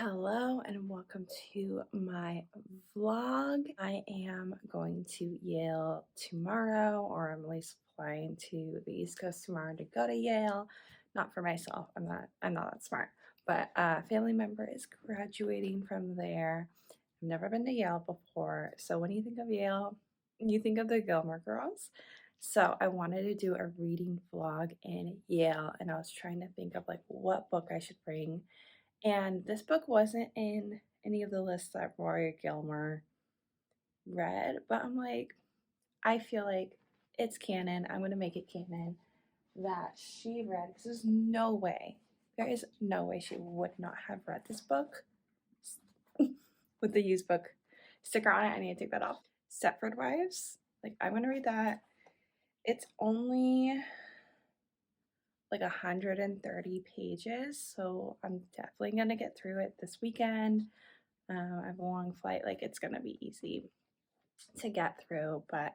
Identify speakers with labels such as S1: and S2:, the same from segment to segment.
S1: Hello and welcome to my vlog. I am going to Yale tomorrow, or I'm at least flying to the East Coast tomorrow to go to Yale. Not for myself, I'm not that smart, but a family member is graduating from there. I've never been to Yale before, so when you think of Yale, you think of the Gilmore Girls. So I wanted to do a reading vlog in Yale, and I was trying to think of like what book I should bring, and this book wasn't in any of the lists that Rory Gilmore read, but I'm like, I feel like it's canon. I'm going to make it canon that she read, because there is no way she would not have read this book with the used book sticker on it. I need to take that off. Stepford Wives. Like, I'm going to read that. It's only like 130 pages, so I'm definitely going to get through it this weekend. I have a long flight, like it's gonna be easy to get through, but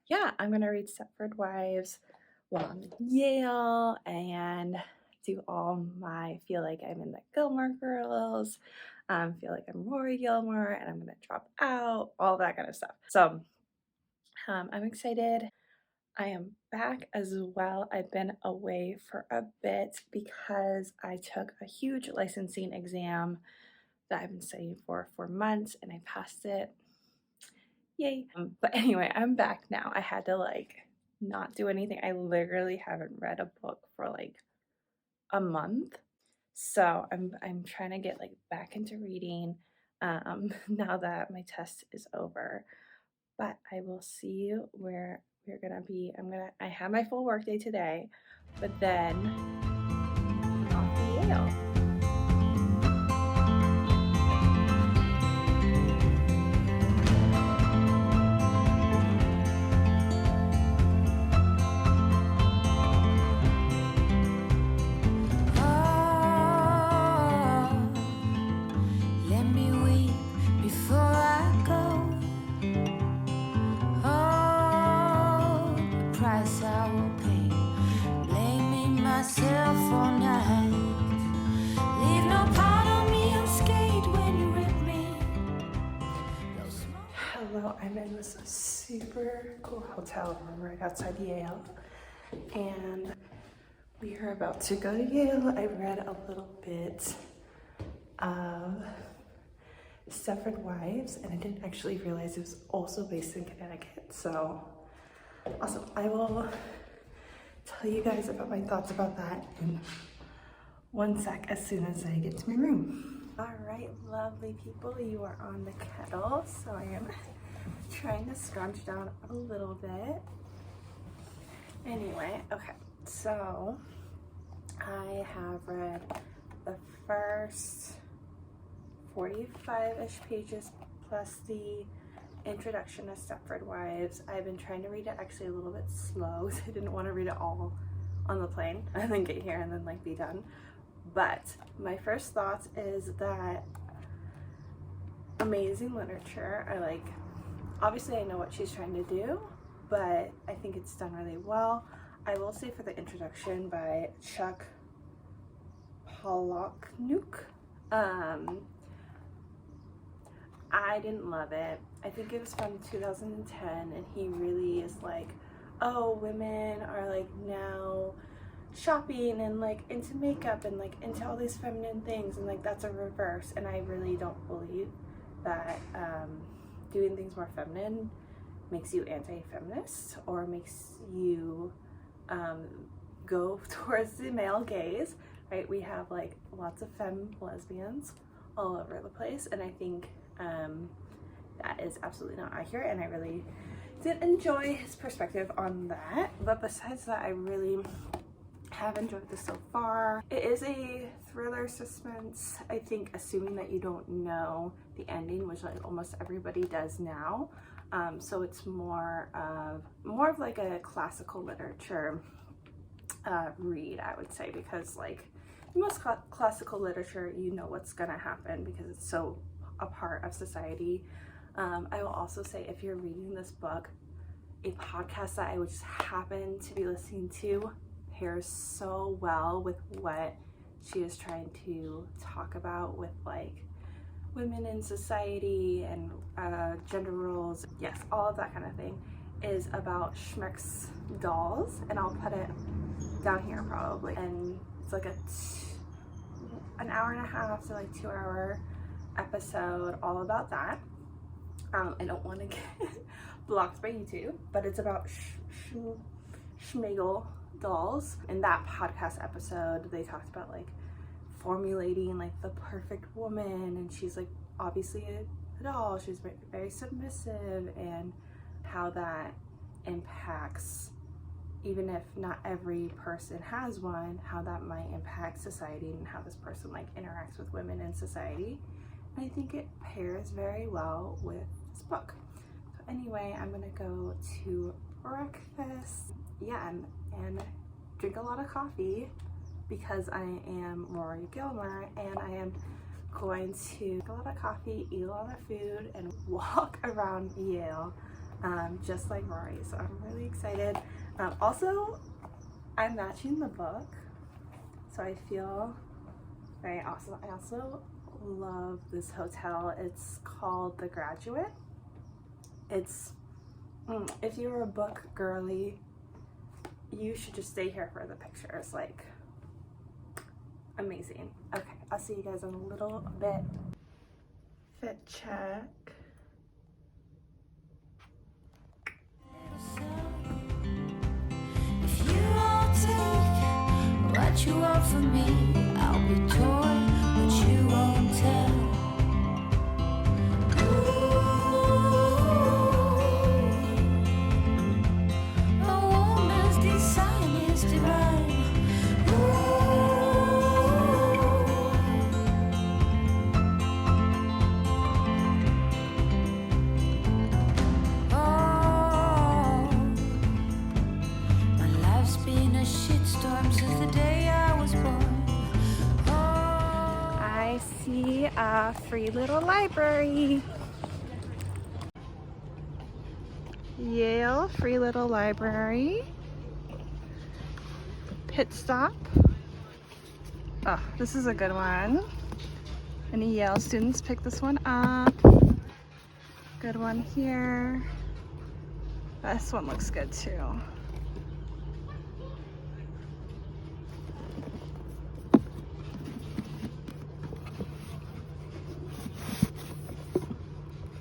S1: yeah, I'm gonna read Stepford Wives while I'm in Yale and do all my feel like I'm in the Gilmore Girls, feel like I'm Rory Gilmore and I'm gonna drop out, all that kind of stuff. So I'm excited. I am back as well. I've been away for a bit because I took a huge licensing exam that I've been studying for months and I passed it. Yay. But anyway, I'm back now. I had to like not do anything. I literally haven't read a book for like a month. So I'm trying to get like back into reading now that my test is over. But I will see you where we're gonna be. I have my full work day today, but then I'm off to Yale. Hello, I'm in this super cool hotel room right outside Yale, and we are about to go to Yale. I read a little bit of Stepford Wives, and I didn't actually realize it was also based in Connecticut, so awesome. I will tell you guys about my thoughts about that in one sec as soon as I get to my room. All right, lovely people, you are on the kettle, so I am trying to scrunch down a little bit. Anyway, okay, so I have read the first 45-ish pages plus the introduction to Stepford Wives. I've been trying to read it actually a little bit slow because I didn't want to read it all on the plane and then get here and then like be done. But my first thoughts is that amazing literature. Obviously I know what she's trying to do, but I think it's done really well. I will say for the introduction by Chuck Palahniuk, I didn't love it. I think it was from 2010 and he really is like, oh, women are like now shopping and like into makeup and like into all these feminine things, and like that's a reverse, and I really don't believe that doing things more feminine makes you anti-feminist or makes you go towards the male gaze, right? We have like lots of femme lesbians all over the place, and I think that is absolutely not accurate, and I really did enjoy his perspective on that. But besides that, I really have enjoyed this so far. It is a thriller suspense, I think, assuming that you don't know the ending, which like almost everybody does now. So it's more of like a classical literature read, I would say, because like most classical literature, you know what's gonna happen because it's so a part of society. I will also say, if you're reading this book, a podcast that I would just happen to be listening to pairs so well with what she is trying to talk about with like women in society and gender roles. Yes, all of that kind of thing is about Schmeck's dolls, and I'll put it down here probably. And it's like an hour and a half to like 2 hour episode all about that. I don't want to get blocked by YouTube, but it's about Schmegel dolls. In that podcast episode, they talked about like formulating like the perfect woman, and she's like obviously a doll, she's very, very submissive, and how that impacts, even if not every person has one, how that might impact society and how this person like interacts with women in society. And I think it pairs very well with this book. So anyway, I'm gonna go to breakfast, yeah, and drink a lot of coffee because I am Rory Gilmore, and I am going to drink a lot of coffee, eat a lot of food, and walk around Yale, just like Rory. So I'm really excited. Also, I'm matching the book, so I feel very awesome. I also love this hotel. It's called The Graduate. It's, if you're a book girly, you should just stay here for the pictures. Like, amazing. Okay, I'll see you guys in a little bit. Fit check.
S2: If you won't take what you want from me, I'll be torn, but you won't tell. A woman's design is divine.
S1: I see a free little library. Yale Free Little Library. Pit stop. Oh, this is a good one. Any Yale students pick this one up? Good one here. This one looks good too.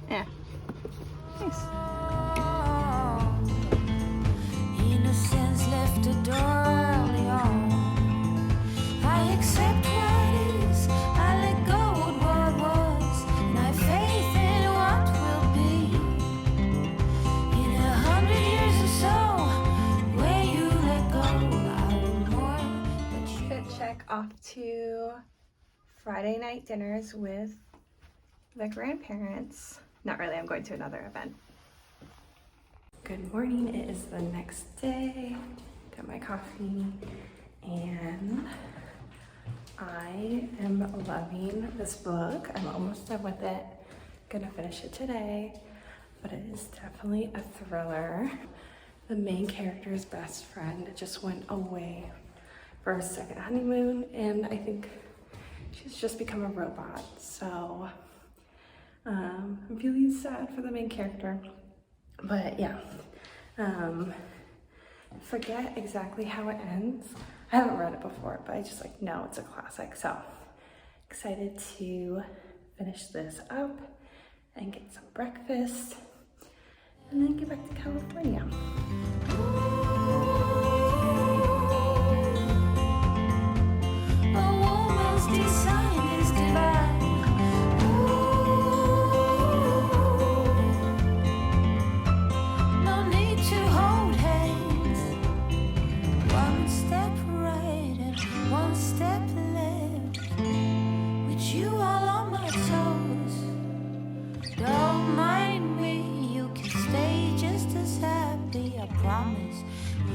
S1: Yeah. Nice.
S2: Innocence left the door early on. I accept what is, I let go of what was, and I have faith in what will be. In 100 years or so, where you let go, I will mourn, but you
S1: Fit check off to Friday night dinners with the grandparents. Not really, I'm going to another event. Good morning, it is the next day. Got my coffee, and I am loving this book. I'm almost done with it. Gonna finish it today, but it is definitely a thriller. The main character's best friend just went away for a second honeymoon, and I think she's just become a robot. So I'm feeling sad for the main character, but yeah, forget exactly how it ends. I haven't read it before, but I just like know it's a classic. So excited to finish this up and get some breakfast and then get back to California.
S2: a woman's design is divine. No need to hold hands. One step right and one step left. With you all on my toes. Don't mind me, you can stay just as happy. I promise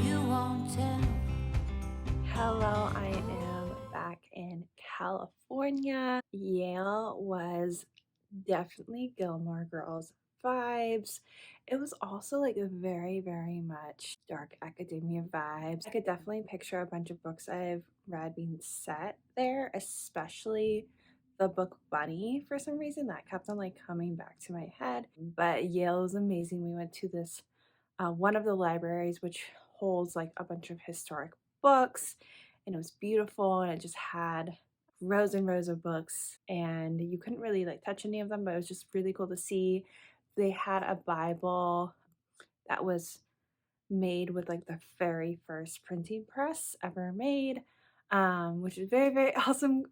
S2: you won't tell.
S1: Hello, I am back in California. Yale was definitely Gilmore Girls' vibes. It was also like a very, very much dark academia vibes. I could definitely picture a bunch of books I've read being set there, especially the book Bunny for some reason that kept on like coming back to my head. But Yale was amazing. We went to this one of the libraries which holds like a bunch of historic books, and it was beautiful, and it just had rows and rows of books, and you couldn't really like touch any of them, but it was just really cool to see. They had a Bible that was made with like the very first printing press ever made, which is very, very awesome.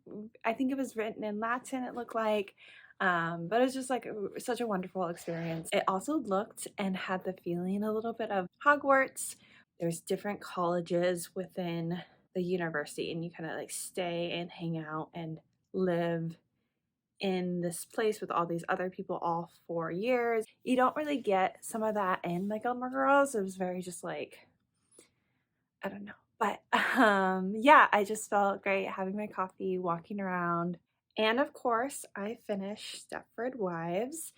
S1: I think it was written in Latin, it looked like. But it was just like such a wonderful experience. It also looked and had the feeling a little bit of Hogwarts. There's different colleges within the university, and you kind of like stay and hang out and live in this place with all these other people all 4 years. You don't really get some of that in like Gilmore Girls. It was very just like, I don't know. But yeah, I just felt great having my coffee, walking around. And of course, I finished Stepford Wives.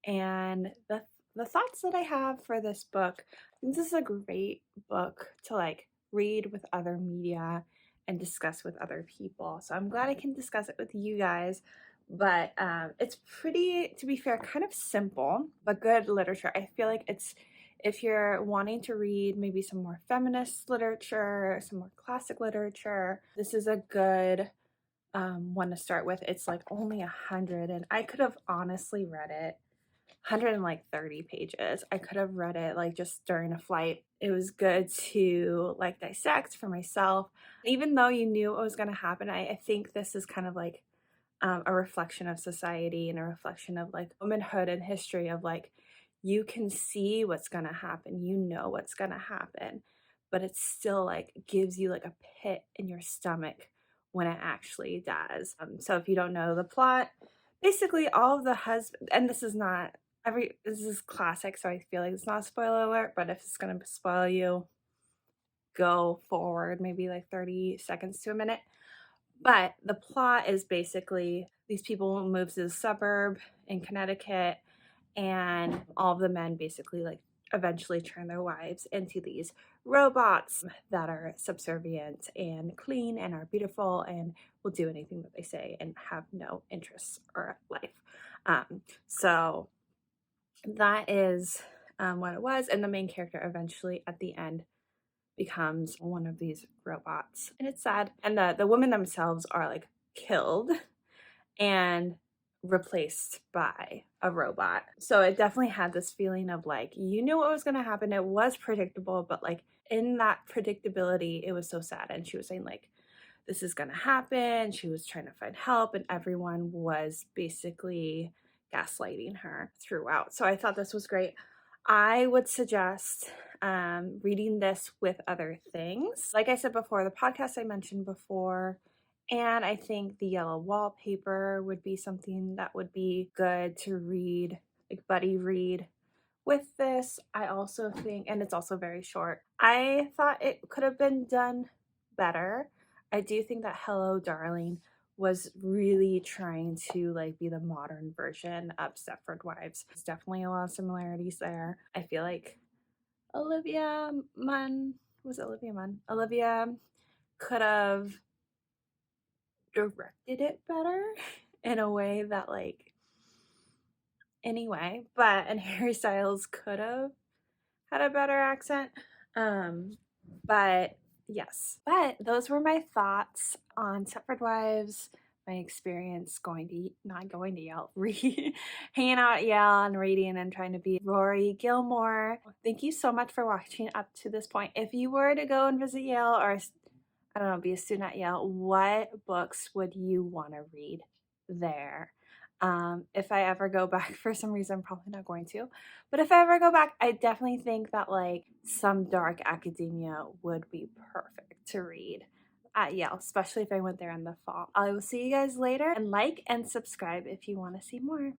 S1: And the thoughts that I have for this book, I think this is a great book to like read with other media and discuss with other people. So I'm glad I can discuss it with you guys. But it's pretty, to be fair, kind of simple, but good literature. I feel like it's, if you're wanting to read maybe some more feminist literature, some more classic literature, this is a good one to start with. It's like only 100, and I could have honestly read it 130 pages. I could have read it like just during a flight. It was good to like dissect for myself. Even though you knew what was going to happen, I think this is kind of like a reflection of society and a reflection of like womanhood and history of like, you can see what's going to happen, you know what's going to happen, but it still like gives you like a pit in your stomach when it actually does. So if you don't know the plot, basically all of the husband, and this is not this is classic, so I feel like it's not a spoiler alert, but if it's going to spoil you, go forward maybe like 30 seconds to a minute. But the plot is basically these people move to the suburb in Connecticut, and all of the men basically like eventually turn their wives into these robots that are subservient and clean and are beautiful and will do anything that they say and have no interests or life. So that is what it was. And the main character eventually at the end becomes one of these robots, and it's sad. And the women themselves are like killed and replaced by a robot. So it definitely had this feeling of like, you knew what was going to happen. It was predictable, but like in that predictability, it was so sad. And she was saying like, this is going to happen. She was trying to find help, and everyone was basically gaslighting her throughout. So I thought this was great. I would suggest reading this with other things. Like I said before, the podcast I mentioned before, and I think the yellow wallpaper would be something that would be good to read, like buddy read with this. I also think, and it's also very short, I thought it could have been done better. I do think that Hello Darling was really trying to like be the modern version of Stepford Wives. There's definitely a lot of similarities there. I feel like Olivia Munn could have directed it better in a way that like, anyway, but and Harry Styles could have had a better accent. But yes, but those were my thoughts on Stepford Wives, my experience not going to Yale, hanging out at Yale and reading and trying to be Rory Gilmore. Thank you so much for watching up to this point. If you were to go and visit Yale, or I don't know, be a student at Yale, what books would you want to read there? If I ever go back, for some reason, I'm probably not going to, but if I ever go back, I definitely think that like some dark academia would be perfect to read at Yale, especially if I went there in the fall. I will see you guys later, and like and subscribe if you want to see more.